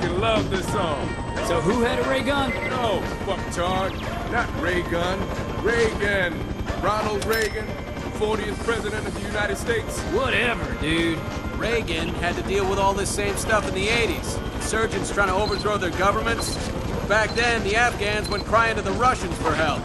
fucking love this song. So who had a ray gun? No, fucktard. Not Ray Gun. Reagan. Ronald Reagan, 40th President of the United States. Whatever, dude. Reagan had to deal with all this same stuff in the 80s. Insurgents trying to overthrow their governments. Back then, the Afghans went crying to the Russians for help.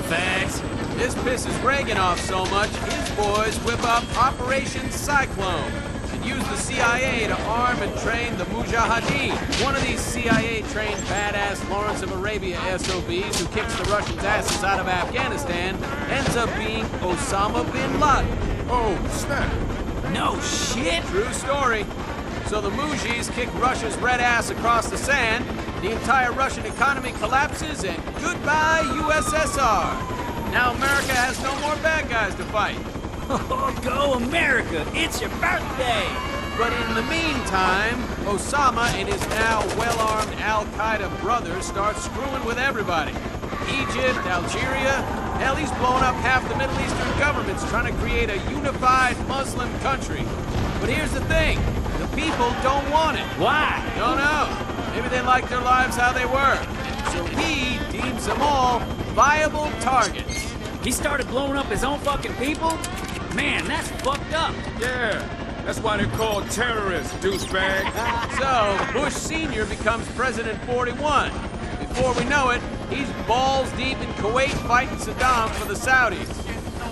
Facts. This pisses Reagan off so much, his boys whip up Operation Cyclone and use the CIA to arm and train the Mujahideen. One of these CIA-trained badass Lawrence of Arabia SOBs who kicks the Russians' asses out of Afghanistan ends up being Osama bin Laden. Oh, snap. No shit. True story. So the Mujis kick Russia's red ass across the sand, the entire Russian economy collapses, and goodbye USSR. Now America has no more bad guys to fight. Oh, go America! It's your birthday! But in the meantime, Osama and his now well-armed Al-Qaeda brothers start screwing with everybody. Egypt, Algeria, hell, he's blown up half the Middle Eastern governments trying to create a unified Muslim country. But here's the thing, the people don't want it. Why? Don't know. Maybe they like their lives how they were. So he deems them all viable targets. He started blowing up his own fucking people? Man, that's fucked up. Yeah, that's why they're called terrorists, douchebag. So Bush Sr. becomes President 41. Before we know it, he's balls deep in Kuwait fighting Saddam for the Saudis.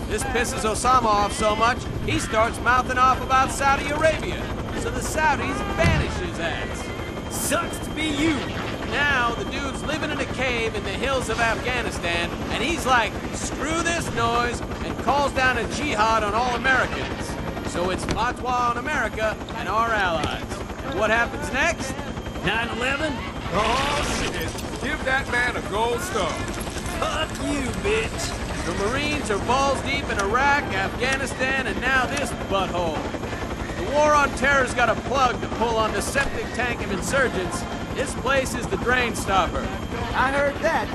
This pisses Osama off so much, he starts mouthing off about Saudi Arabia. So the Saudis banish his ass. Sucks to be you. Now, the dude's living in a cave in the hills of Afghanistan, and he's like, screw this noise, and calls down a jihad on all Americans. So it's fatwa on America and our allies. And what happens next? 9/11? Oh, shit. Give that man a gold star. Fuck you, bitch. The Marines are balls deep in Iraq, Afghanistan, and now this butthole. The war on terror's got a plug to pull on the septic tank of insurgents. This place is the drain stopper. I heard that.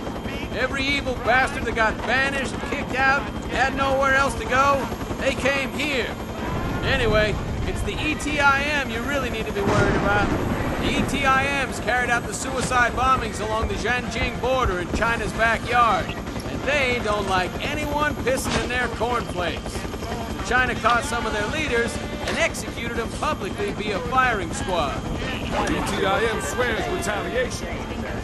Every evil bastard that got banished, kicked out, had nowhere else to go, they came here. Anyway, it's the ETIM you really need to be worried about. The ETIMs carried out the suicide bombings along the Zhanjiang border in China's backyard. And they don't like anyone pissing in their cornflakes. So China caught some of their leaders and executed them publicly via firing squad. ETIM swears retaliation.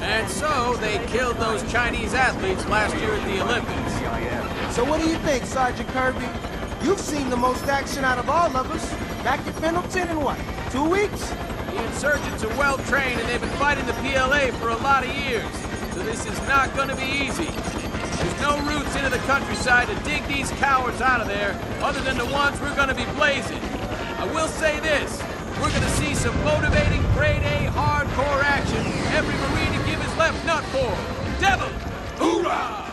And so they killed those Chinese athletes last year at the Olympics. So what do you think, Sergeant Kirby? You've seen the most action out of all of us. Back at Pendleton in what, 2 weeks? The insurgents are well trained and they've been fighting the PLA for a lot of years. So this is not going to be easy. There's no routes into the countryside to dig these cowards out of there other than the ones we're going to be blazing. I will say this. We're gonna see some motivating, grade-A, hardcore action every Marine to give his left nut for. Devil! Hoorah!